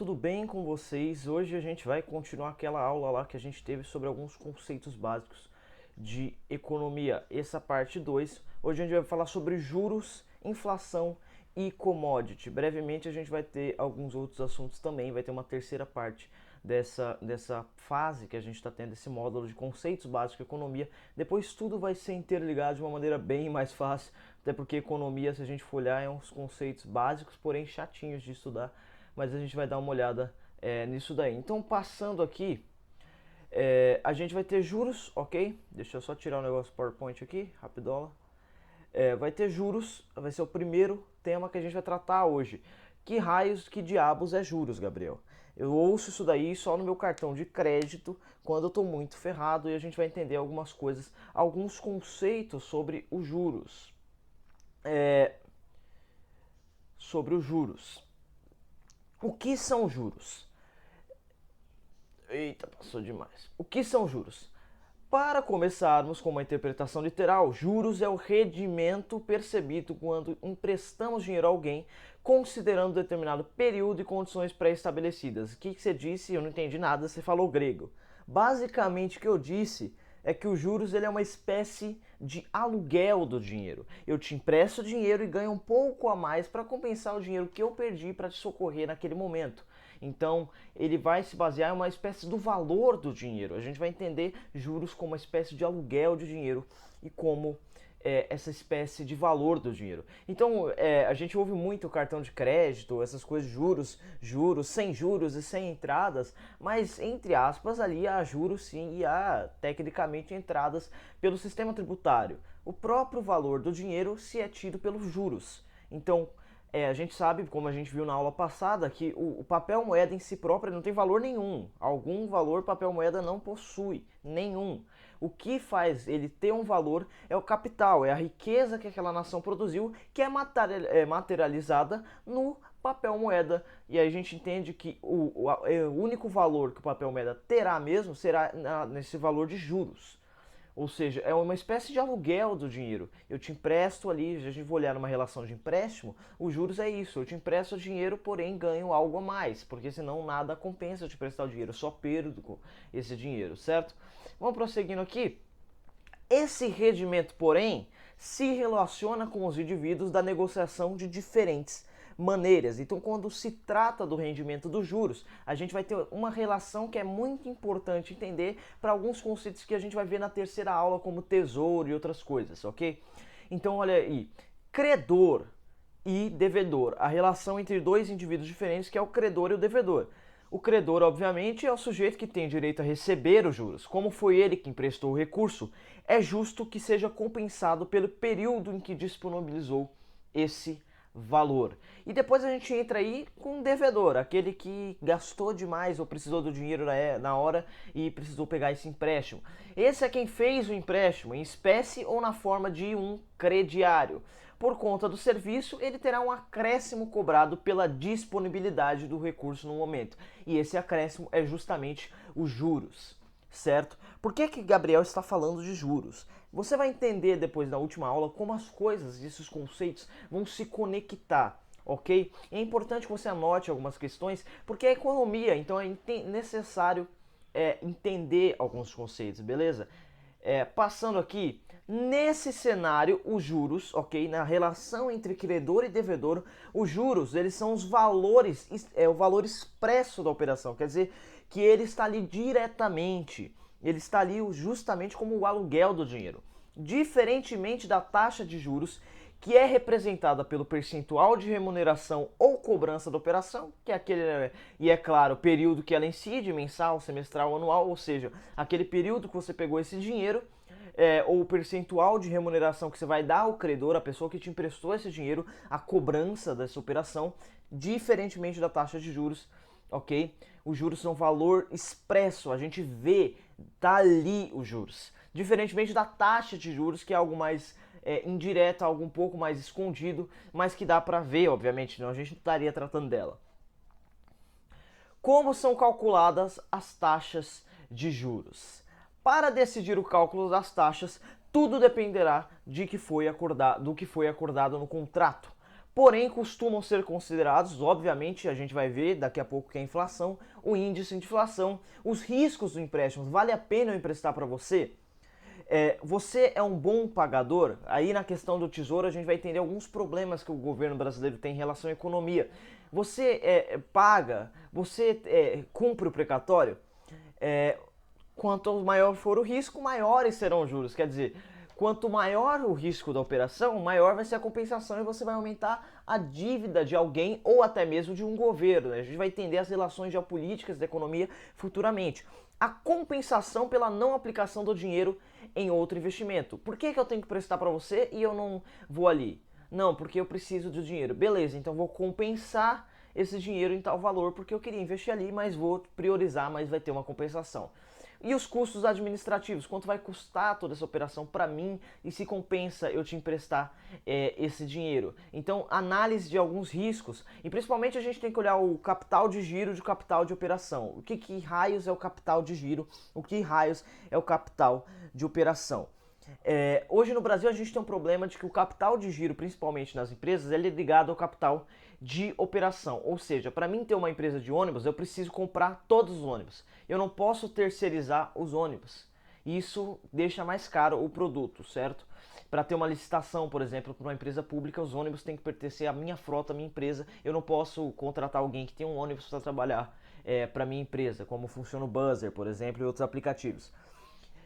tudo bem com vocês? Hoje a gente vai continuar aquela aula lá que a gente teve sobre alguns conceitos básicos de economia. Essa parte 2. Hoje a gente vai falar sobre juros, inflação e commodity. Brevemente a gente vai ter alguns outros assuntos também, vai ter uma terceira parte dessa fase que a gente está tendo, esse módulo de conceitos básicos de economia. Depois tudo vai ser interligado de uma maneira bem mais fácil, até porque economia, se a gente for olhar, é uns conceitos básicos, porém chatinhos de estudar, mas a gente vai dar uma olhada nisso daí. Então, passando aqui, a gente vai ter juros, ok? Deixa eu só tirar o negócio do PowerPoint aqui, rapidola. Vai ter juros, vai ser o primeiro tema que a gente vai tratar hoje. Que raios, que diabos é juros, Gabriel? Eu ouço isso daí só no meu cartão de crédito, quando eu estou muito ferrado, e a gente vai entender algumas coisas, alguns conceitos sobre os juros. Sobre os juros. O que são juros? Eita, passou demais. O que são juros? Para começarmos com uma interpretação literal, juros é o rendimento percebido quando emprestamos dinheiro a alguém, considerando determinado período e condições pré-estabelecidas. O que você disse? Eu não entendi nada, você falou grego. Basicamente, o que eu disse é que os juros ele é uma espécie de aluguel do dinheiro. Eu te empresto dinheiro e ganho um pouco a mais para compensar o dinheiro que eu perdi para te socorrer naquele momento. Então, ele vai se basear em uma espécie do valor do dinheiro. A gente vai entender juros como uma espécie de aluguel de dinheiro e como essa espécie de valor do dinheiro. Então, a gente ouve muito cartão de crédito, essas coisas, juros, sem juros e sem entradas, mas, entre aspas, ali há juros sim e há, tecnicamente, entradas pelo sistema tributário. O próprio valor do dinheiro se é tido pelos juros. Então, a gente sabe, como a gente viu na aula passada, que o papel moeda em si próprio não tem valor nenhum. Algum valor papel moeda não possui, nenhum. O que faz ele ter um valor é o capital, é a riqueza que aquela nação produziu, que é materializada no papel moeda. E aí a gente entende que o único valor que o papel moeda terá mesmo será nesse valor de juros. Ou seja, é uma espécie de aluguel do dinheiro. Eu te empresto ali, a gente vai olhar numa relação de empréstimo, os juros é isso. Eu te empresto dinheiro, porém ganho algo a mais, porque senão nada compensa eu te prestar o dinheiro, eu só perdo esse dinheiro, certo? Vamos prosseguindo aqui. Esse rendimento, porém, se relaciona com os indivíduos da negociação de diferentes maneiras. Então, quando se trata do rendimento dos juros, a gente vai ter uma relação que é muito importante entender para alguns conceitos que a gente vai ver na terceira aula, como tesouro e outras coisas, ok? Então, olha aí, credor e devedor, a relação entre dois indivíduos diferentes, que é o credor e o devedor. O credor, obviamente, é o sujeito que tem direito a receber os juros. Como foi ele que emprestou o recurso, é justo que seja compensado pelo período em que disponibilizou esse valor. E depois a gente entra aí com o devedor, aquele que gastou demais ou precisou do dinheiro na hora e precisou pegar esse empréstimo. Esse é quem fez o empréstimo, em espécie ou na forma de um crediário. Por conta do serviço, ele terá um acréscimo cobrado pela disponibilidade do recurso no momento. E esse acréscimo é justamente os juros, certo? Por que Gabriel está falando de juros? Você vai entender depois da última aula como as coisas, esses conceitos vão se conectar, ok? É importante que você anote algumas questões, porque é economia, então é necessário entender alguns conceitos, beleza? Passando aqui, nesse cenário, os juros, ok? Na relação entre credor e devedor, os juros, eles são os valores, o valor expresso da operação, quer dizer que ele está ali diretamente, ele está ali justamente como o aluguel do dinheiro. Diferentemente da taxa de juros, que é representada pelo percentual de remuneração ou cobrança da operação, que é aquele, e é claro, o período que ela incide, mensal, semestral, anual, ou seja, aquele período que você pegou esse dinheiro, ou o percentual de remuneração que você vai dar ao credor, a pessoa que te emprestou esse dinheiro, a cobrança dessa operação, diferentemente da taxa de juros, ok? Os juros são valor expresso, a gente vê, tá ali os juros. Diferentemente da taxa de juros, que é algo mais indireta, algo um pouco mais escondido, mas que dá para ver, obviamente, não, a gente não estaria tratando dela. Como são calculadas as taxas de juros? Para decidir o cálculo das taxas, tudo dependerá do que foi acordado no contrato. porém costumam ser considerados, obviamente, a gente vai ver daqui a pouco que é a inflação, o índice de inflação, os riscos do empréstimo. Vale a pena eu emprestar para você? Você é um bom pagador? Aí na questão do tesouro a gente vai entender alguns problemas que o governo brasileiro tem em relação à economia. Você paga? Você cumpre o precatório? Quanto maior for o risco, maiores serão os juros. Quer dizer, quanto maior o risco da operação, maior vai ser a compensação e você vai aumentar a dívida de alguém ou até mesmo de um governo. Né? A gente vai entender as relações geopolíticas da economia futuramente. A compensação pela não aplicação do dinheiro em outro investimento. Por que eu tenho que prestar para você e eu não vou ali? Não, porque eu preciso do dinheiro. Beleza, então vou compensar esse dinheiro em tal valor porque eu queria investir ali, mas vou priorizar, mas vai ter uma compensação. E os custos administrativos, quanto vai custar toda essa operação para mim e se compensa eu te emprestar esse dinheiro. Então, análise de alguns riscos e principalmente a gente tem que olhar o capital de giro de capital de operação. O que raios é o capital de giro, o que raios é o capital de operação. Hoje no Brasil a gente tem um problema de que o capital de giro, principalmente nas empresas, ele é ligado ao capital de operação. Ou seja, para mim ter uma empresa de ônibus, eu preciso comprar todos os ônibus. Eu não posso terceirizar os ônibus. Isso deixa mais caro o produto, certo? Para ter uma licitação, por exemplo, para uma empresa pública, os ônibus têm que pertencer à minha frota, à minha empresa. Eu não posso contratar alguém que tem um ônibus para trabalhar para minha empresa, como funciona o Buzzer, por exemplo, e outros aplicativos.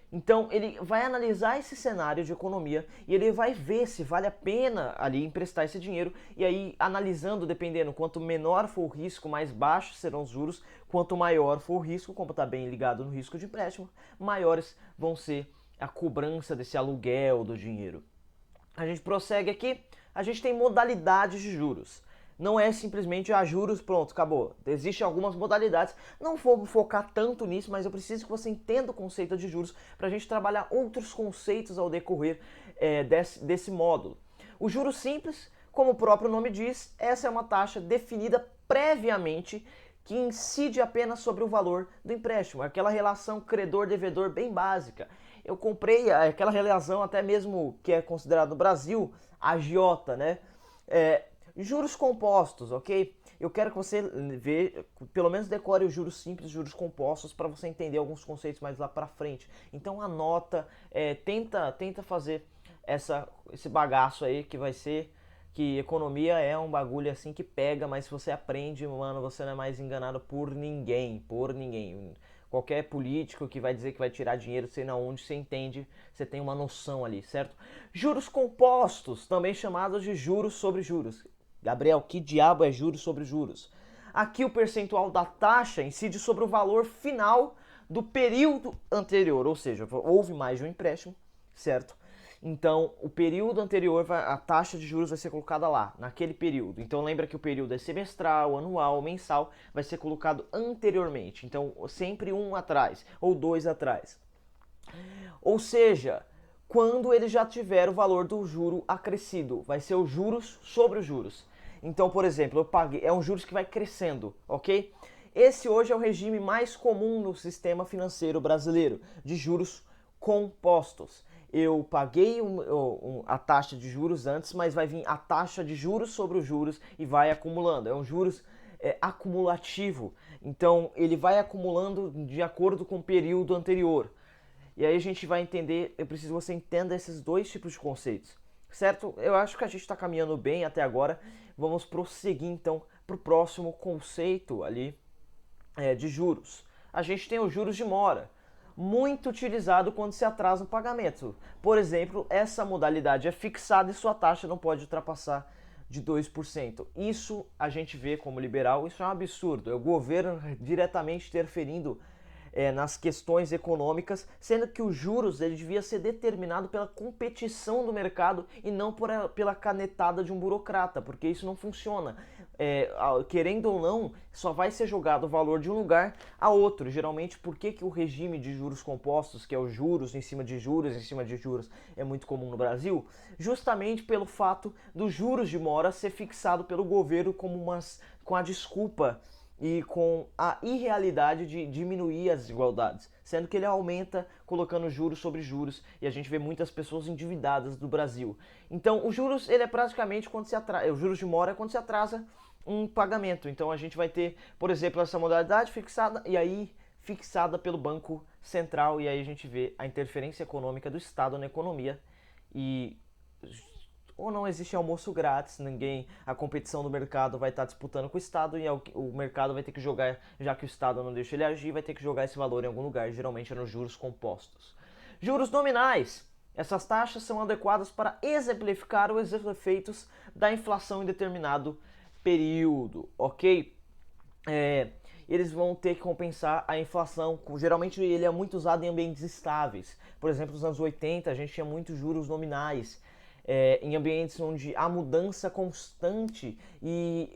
Então ele vai analisar esse cenário de economia e ele vai ver se vale a pena ali emprestar esse dinheiro e aí analisando, dependendo, quanto menor for o risco, mais baixos serão os juros, quanto maior for o risco, como está bem ligado no risco de empréstimo, maiores vão ser a cobrança desse aluguel do dinheiro. A gente prossegue aqui, a gente tem modalidades de juros. Não é simplesmente juros, pronto, acabou. Existem algumas modalidades. Não vou focar tanto nisso, mas eu preciso que você entenda o conceito de juros para a gente trabalhar outros conceitos ao decorrer desse módulo. O juros simples, como o próprio nome diz, essa é uma taxa definida previamente que incide apenas sobre o valor do empréstimo. Aquela relação credor-devedor bem básica. Eu comprei aquela relação até mesmo que é considerada no Brasil agiota, né? Juros compostos, ok? Eu quero que você pelo menos decore os juros simples, juros compostos, para você entender alguns conceitos mais lá para frente. Então anota, tenta fazer esse bagaço aí que vai ser que economia é um bagulho assim que pega, mas se você aprende, mano, você não é mais enganado por ninguém, Qualquer político que vai dizer que vai tirar dinheiro, sei na onde, você entende, você tem uma noção ali, certo? Juros compostos, também chamados de juros sobre juros. Gabriel, que diabo é juros sobre juros? Aqui o percentual da taxa incide sobre o valor final do período anterior, ou seja, houve mais de um empréstimo, certo? Então, o período anterior, a taxa de juros vai ser colocada lá, naquele período. Então, lembra que o período é semestral, anual, mensal, vai ser colocado anteriormente. Então, sempre um atrás, ou dois atrás. Ou seja, quando ele já tiver o valor do juro acrescido, vai ser os juros sobre os juros. Então, por exemplo, eu paguei, é um juros que vai crescendo, ok? Esse hoje é o regime mais comum no sistema financeiro brasileiro, de juros compostos. Eu paguei a taxa de juros antes, mas vai vir a taxa de juros sobre os juros e vai acumulando. É um juros acumulativo, então ele vai acumulando de acordo com o período anterior. E aí a gente vai entender, eu preciso que você entenda esses dois tipos de conceitos, certo? Eu acho que a gente está caminhando bem até agora. Vamos prosseguir então para o próximo conceito ali de juros. A gente tem os juros de mora, muito utilizado quando se atrasa o pagamento. Por exemplo, essa modalidade é fixada e sua taxa não pode ultrapassar de 2%. Isso a gente vê como liberal, isso é um absurdo. É o governo diretamente interferindo nas questões econômicas, sendo que os juros ele devia ser determinado pela competição do mercado e não pela canetada de um burocrata, porque isso não funciona. Querendo ou não, só vai ser jogado o valor de um lugar a outro. Geralmente, por que o regime de juros compostos, que é os juros em cima de juros, é muito comum no Brasil? Justamente pelo fato dos juros de mora ser fixado pelo governo com a desculpa e com a irrealidade de diminuir as desigualdades, sendo que ele aumenta colocando juros sobre juros e a gente vê muitas pessoas endividadas do Brasil. Então, os juros, ele é praticamente quando se atrasa, os juros de mora é quando se atrasa um pagamento. Então, a gente vai ter, por exemplo, essa modalidade fixada e aí fixada pelo Banco Central e aí a gente vê a interferência econômica do Estado na economia e ou não existe almoço grátis, a competição do mercado vai estar disputando com o Estado e o mercado vai ter que jogar, já que o Estado não deixa ele agir, vai ter que jogar esse valor em algum lugar, geralmente é nos juros compostos. Juros nominais. Essas taxas são adequadas para exemplificar os efeitos da inflação em determinado período, ok? Eles vão ter que compensar a inflação. Geralmente ele é muito usado em ambientes estáveis. Por exemplo, nos anos 80 a gente tinha muitos juros nominais. Em ambientes onde há mudança constante e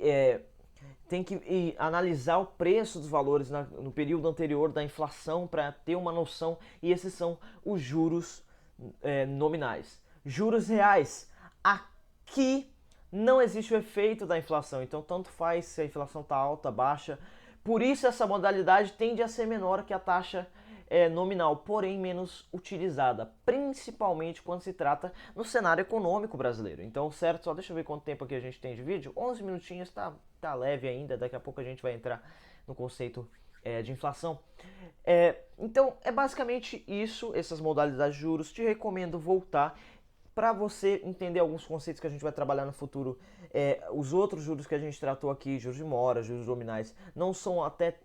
tem que analisar o preço dos valores no período anterior da inflação para ter uma noção, e esses são os juros nominais. Juros reais. Aqui não existe o efeito da inflação, então tanto faz se a inflação está alta, baixa. Por isso essa modalidade tende a ser menor que a taxa nominal, porém menos utilizada, principalmente quando se trata no cenário econômico brasileiro. Então, certo, só deixa eu ver quanto tempo aqui a gente tem de vídeo. 11 minutinhos, tá leve ainda, daqui a pouco a gente vai entrar no conceito de inflação. Então, é basicamente isso, essas modalidades de juros. Te recomendo voltar para você entender alguns conceitos que a gente vai trabalhar no futuro. Os outros juros que a gente tratou aqui, juros de mora, juros nominais, não são até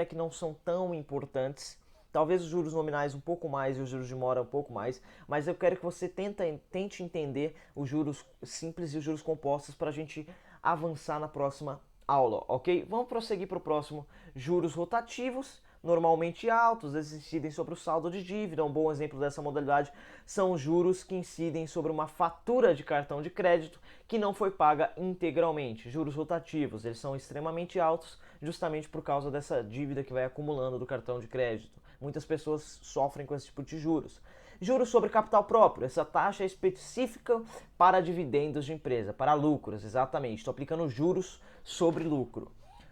que não são tão importantes. Talvez os juros nominais um pouco mais e os juros de mora um pouco mais, mas eu quero que você tente entender os juros simples e os juros compostos para a gente avançar na próxima aula, ok? Vamos prosseguir para o próximo. Juros rotativos, normalmente altos, eles incidem sobre o saldo de dívida. Um bom exemplo dessa modalidade são os juros que incidem sobre uma fatura de cartão de crédito que não foi paga integralmente. Juros rotativos, eles são extremamente altos justamente por causa dessa dívida que vai acumulando do cartão de crédito. Muitas pessoas sofrem com esse tipo de juros. Juros sobre capital próprio. Essa taxa é específica para dividendos de empresa, para lucros, exatamente. Estou aplicando juros sobre lucro.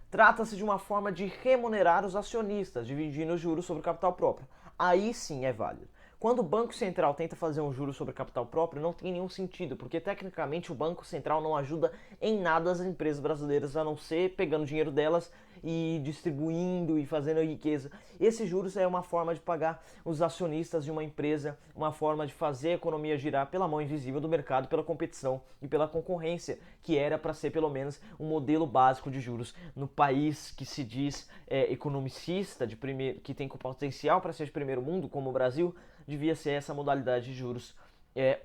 Trata-se de uma forma de remunerar os acionistas, dividindo os juros sobre o capital próprio. Aí sim é válido. Quando o Banco Central tenta fazer um juro sobre capital próprio, não tem nenhum sentido, porque tecnicamente o Banco Central não ajuda em nada as empresas brasileiras, a não ser pegando dinheiro delas e distribuindo e fazendo riqueza. Esse juros é uma forma de pagar os acionistas de uma empresa, uma forma de fazer a economia girar pela mão invisível do mercado, pela competição e pela concorrência, que era para ser pelo menos um modelo básico de juros no país que se diz economicista, que tem potencial para ser de primeiro mundo, como o Brasil. Devia ser essa modalidade de juros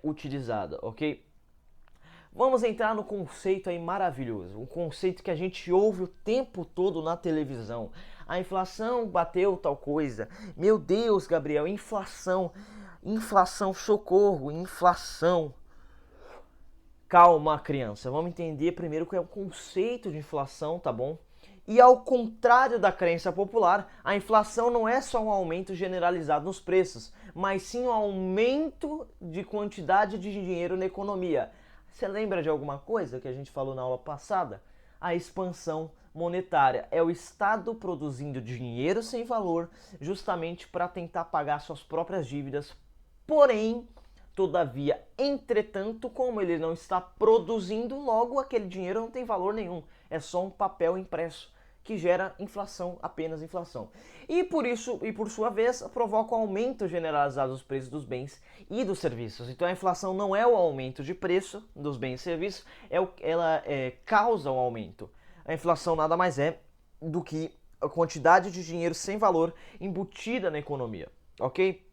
utilizada, ok? Vamos entrar no conceito aí maravilhoso, um conceito que a gente ouve o tempo todo na televisão. A inflação bateu tal coisa. Meu Deus, Gabriel, inflação, socorro, inflação. Calma, criança, vamos entender primeiro o que é o conceito de inflação, tá bom? E ao contrário da crença popular, a inflação não é só um aumento generalizado nos preços, mas sim um aumento de quantidade de dinheiro na economia. Você lembra de alguma coisa que a gente falou na aula passada? A expansão monetária é o Estado produzindo dinheiro sem valor justamente para tentar pagar suas próprias dívidas, porém, todavia, entretanto, como ele não está produzindo, logo aquele dinheiro não tem valor nenhum, é só um papel impresso que gera inflação, apenas inflação. E por isso, e por sua vez, provoca o aumento generalizado dos preços dos bens e dos serviços. Então a inflação não é o aumento de preço dos bens e serviços, ela causa um aumento. A inflação nada mais é do que a quantidade de dinheiro sem valor embutida na economia, ok?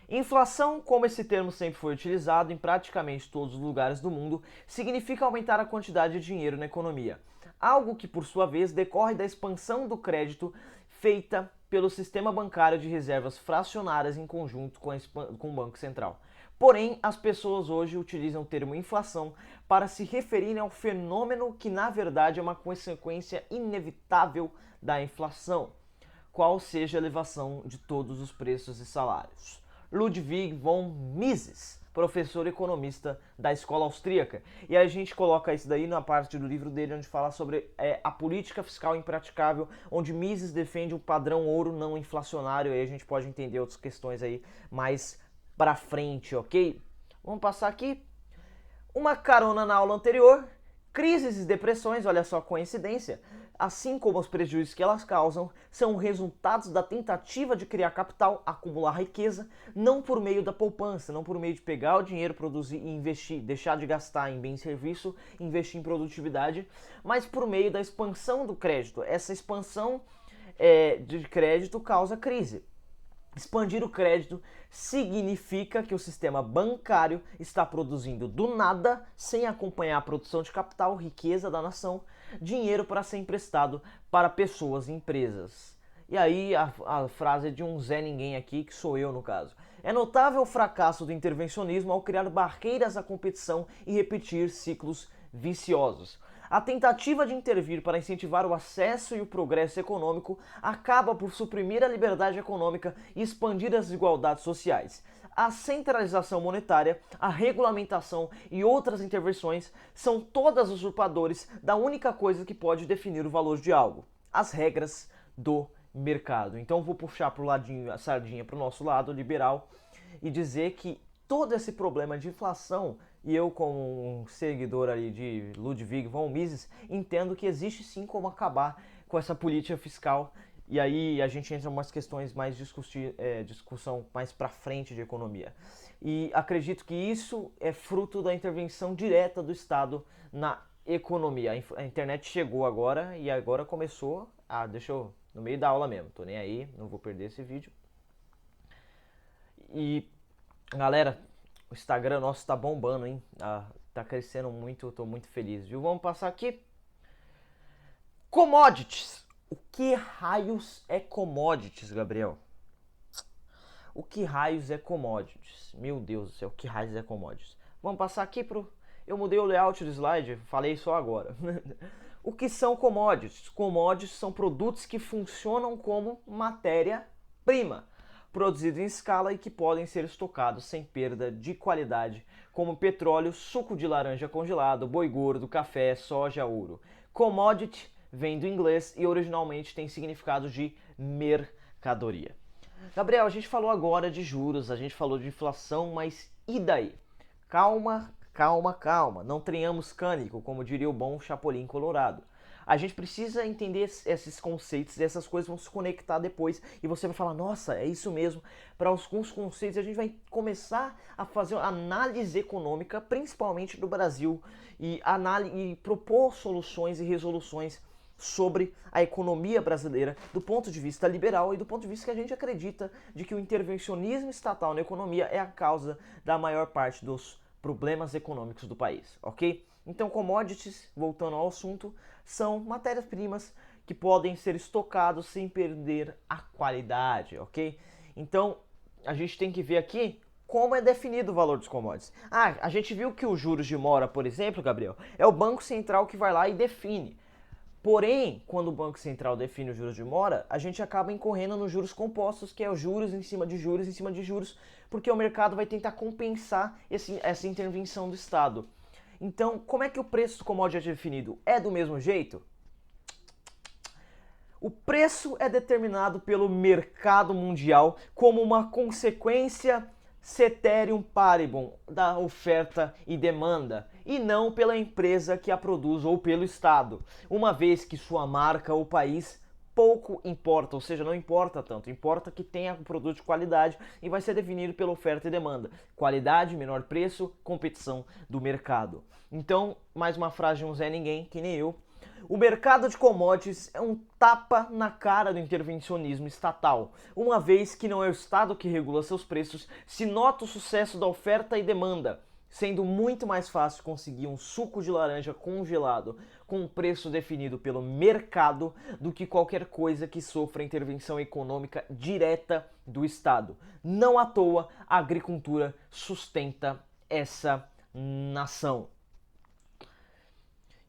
Inflação, como esse termo sempre foi utilizado em praticamente todos os lugares do mundo, significa aumentar a quantidade de dinheiro na economia. Algo que, por sua vez, decorre da expansão do crédito feita pelo sistema bancário de reservas fracionárias em conjunto com o Banco Central. Porém, as pessoas hoje utilizam o termo inflação para se referirem ao fenômeno que, na verdade, é uma consequência inevitável da inflação, qual seja a elevação de todos os preços e salários. Ludwig von Mises, professor economista da escola austríaca. E a gente coloca isso daí na parte do livro dele, onde fala sobre a política fiscal impraticável, onde Mises defende um padrão ouro não inflacionário, e aí a gente pode entender outras questões aí mais pra frente, ok? Vamos passar aqui. Uma carona na aula anterior. Crises e depressões, olha só a coincidência, assim como os prejuízos que elas causam, são resultados da tentativa de criar capital, acumular riqueza, não por meio da poupança, não por meio de pegar o dinheiro, produzir e investir, deixar de gastar em bem e serviço, investir em produtividade, mas por meio da expansão do crédito. Essa expansão de crédito causa crise. Expandir o crédito significa que o sistema bancário está produzindo do nada, sem acompanhar a produção de capital, riqueza da nação, dinheiro para ser emprestado para pessoas e empresas. E aí a frase é de um Zé Ninguém aqui, que sou eu no caso. É notável o fracasso do intervencionismo ao criar barreiras à competição e repetir ciclos viciosos. A tentativa de intervir para incentivar o acesso e o progresso econômico acaba por suprimir a liberdade econômica e expandir as desigualdades sociais. A centralização monetária, a regulamentação e outras intervenções são todas usurpadores da única coisa que pode definir o valor de algo: as regras do mercado. Então vou puxar para o ladinho, a sardinha para o nosso lado liberal e dizer que todo esse problema de inflação, e eu como um seguidor ali de Ludwig von Mises, entendo que existe sim como acabar com essa política fiscal, e aí a gente entra em umas questões mais discussão mais para frente de economia. E acredito que isso é fruto da intervenção direta do Estado na economia. A internet chegou agora e agora começou deixa eu, no meio da aula mesmo, tô nem aí, não vou perder esse vídeo. E galera, o Instagram nosso tá bombando, hein? Tá crescendo muito, eu tô muito feliz, viu? Vamos passar aqui. Commodities. O que raios é commodities, Gabriel? O que raios é commodities? Meu Deus do céu, o que raios é commodities? Vamos passar aqui pro... Eu mudei o layout do slide, falei só agora. O que são commodities? Commodities são produtos que funcionam como matéria-prima, produzidos em escala e que podem ser estocados sem perda de qualidade, como petróleo, suco de laranja congelado, boi gordo, café, soja, ouro. Commodity vem do inglês e originalmente tem significado de mercadoria. Gabriel, a gente falou agora de juros, a gente falou de inflação, mas e daí? Calma, calma, calma, não tenhamos cânico, como diria o bom Chapolin Colorado. A gente precisa entender esses conceitos, e essas coisas vão se conectar depois e você vai falar, nossa, é isso mesmo. Para alguns conceitos a gente vai começar a fazer análise econômica, principalmente do Brasil, e propor soluções e resoluções sobre a economia brasileira do ponto de vista liberal e do ponto de vista que a gente acredita de que o intervencionismo estatal na economia é a causa da maior parte dos problemas econômicos do país, ok? Então, commodities, voltando ao assunto, são matérias-primas que podem ser estocados sem perder a qualidade, ok? Então, a gente tem que ver aqui como é definido o valor dos commodities. A gente viu que os juros de mora, por exemplo, Gabriel, é o Banco Central que vai lá e define. Porém, quando o Banco Central define os juros de mora, a gente acaba incorrendo nos juros compostos, que é os juros em cima de juros em cima de juros, porque o mercado vai tentar compensar essa intervenção do Estado. Então, como é que o preço do commodity é definido? É do mesmo jeito? O preço é determinado pelo mercado mundial como uma consequência ceterum paribus da oferta e demanda, e não pela empresa que a produz ou pelo Estado, uma vez que sua marca ou país pouco importa, ou seja, não importa tanto, importa que tenha um produto de qualidade e vai ser definido pela oferta e demanda. Qualidade, menor preço, competição do mercado. Então, mais uma frase de um Zé Ninguém, que nem eu. O mercado de commodities é um tapa na cara do intervencionismo estatal, uma vez que não é o Estado que regula seus preços, se nota o sucesso da oferta e demanda, sendo muito mais fácil conseguir um suco de laranja congelado com um preço definido pelo mercado do que qualquer coisa que sofra intervenção econômica direta do Estado. Não à toa, a agricultura sustenta essa nação.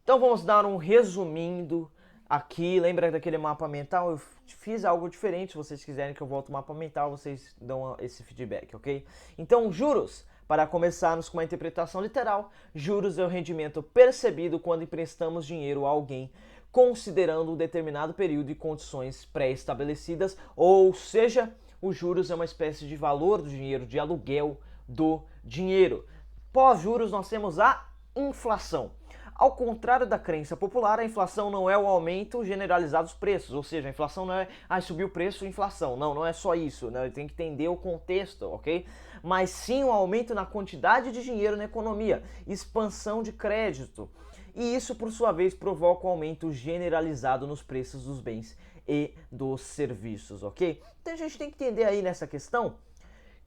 Então vamos dar um resumindo aqui. Lembra daquele mapa mental? Eu fiz algo diferente. Se vocês quiserem que eu volte o mapa mental, vocês dão esse feedback, ok? Então, juros. Para começarmos com uma interpretação literal, juros é o rendimento percebido quando emprestamos dinheiro a alguém, considerando um determinado período e condições pré-estabelecidas, ou seja, os juros é uma espécie de valor do dinheiro, de aluguel do dinheiro. Pós-juros, nós temos a inflação. Ao contrário da crença popular, a inflação não é o aumento generalizado dos preços, ou seja, a inflação não é, subiu o preço, inflação. Não, não é só isso, né? Tem que entender o contexto, ok? Mas sim um aumento na quantidade de dinheiro na economia, expansão de crédito. E isso, por sua vez, provoca um aumento generalizado nos preços dos bens e dos serviços, ok? Então a gente tem que entender aí nessa questão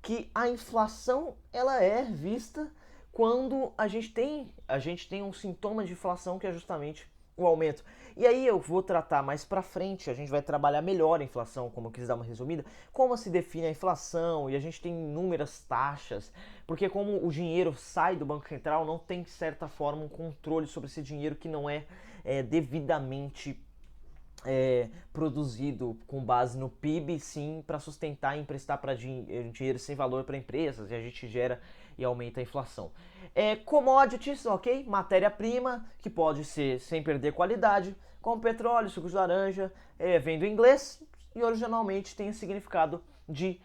que a inflação ela é vista quando a gente tem um sintoma de inflação que é justamente o aumento. E aí eu vou tratar mais pra frente, a gente vai trabalhar melhor a inflação, como eu quis dar uma resumida, como se define a inflação, e a gente tem inúmeras taxas, porque como o dinheiro sai do Banco Central, não tem, de certa forma, um controle sobre esse dinheiro que não é devidamente produzido com base no PIB, sim, para sustentar e emprestar para dinheiro sem valor para empresas, e a gente gera e aumenta a inflação. Commodities, ok? Matéria-prima, que pode ser sem perder qualidade, como petróleo, suco de laranja, vem do inglês e originalmente tem o significado de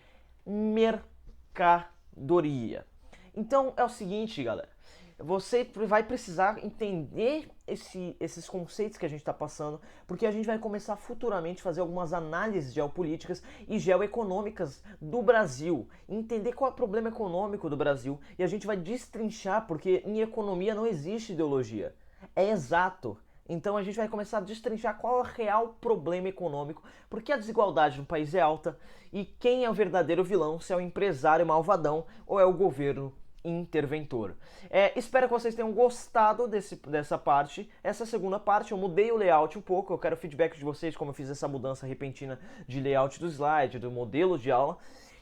mercadoria. Então é o seguinte, galera. Você vai precisar entender esses conceitos que a gente está passando, porque a gente vai começar futuramente a fazer algumas análises geopolíticas e geoeconômicas do Brasil, entender qual é o problema econômico do Brasil, e a gente vai destrinchar, porque em economia não existe ideologia, é exato. Então a gente vai começar a destrinchar qual é o real problema econômico, porque a desigualdade no país é alta, e quem é o verdadeiro vilão, se é o empresário malvadão ou é o governo interventor. Espero que vocês tenham gostado dessa parte. Essa segunda parte eu mudei o layout um pouco, eu quero feedback de vocês como eu fiz essa mudança repentina de layout do slide, do modelo de aula,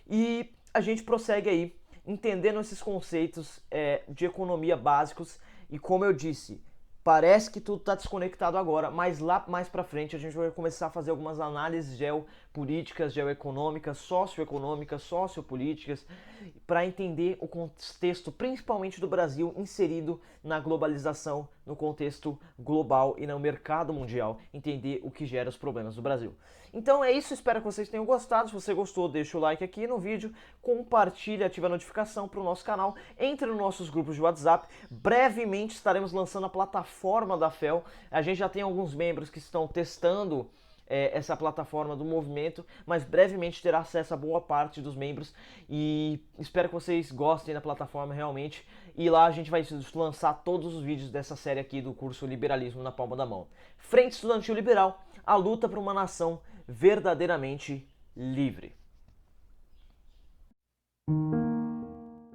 e a gente prossegue aí entendendo esses conceitos de economia básicos, e como eu disse, parece que tudo está desconectado agora, mas lá mais para frente a gente vai começar a fazer algumas análises geopolíticas, geoeconômicas, socioeconômicas, sociopolíticas, para entender o contexto, principalmente do Brasil, inserido na globalização, no contexto global e no mercado mundial, entender o que gera os problemas do Brasil. Então é isso, espero que vocês tenham gostado. Se você gostou, deixa o like aqui no vídeo, compartilha, ativa a notificação para o nosso canal, entre nos nossos grupos de WhatsApp. Brevemente estaremos lançando a plataforma da FEL. A gente já tem alguns membros que estão testando essa plataforma do movimento, mas brevemente terá acesso a boa parte dos membros, e espero que vocês gostem da plataforma realmente, e lá a gente vai lançar todos os vídeos dessa série aqui do curso Liberalismo na Palma da Mão. Frente Estudantil Liberal, a luta por uma nação verdadeiramente livre.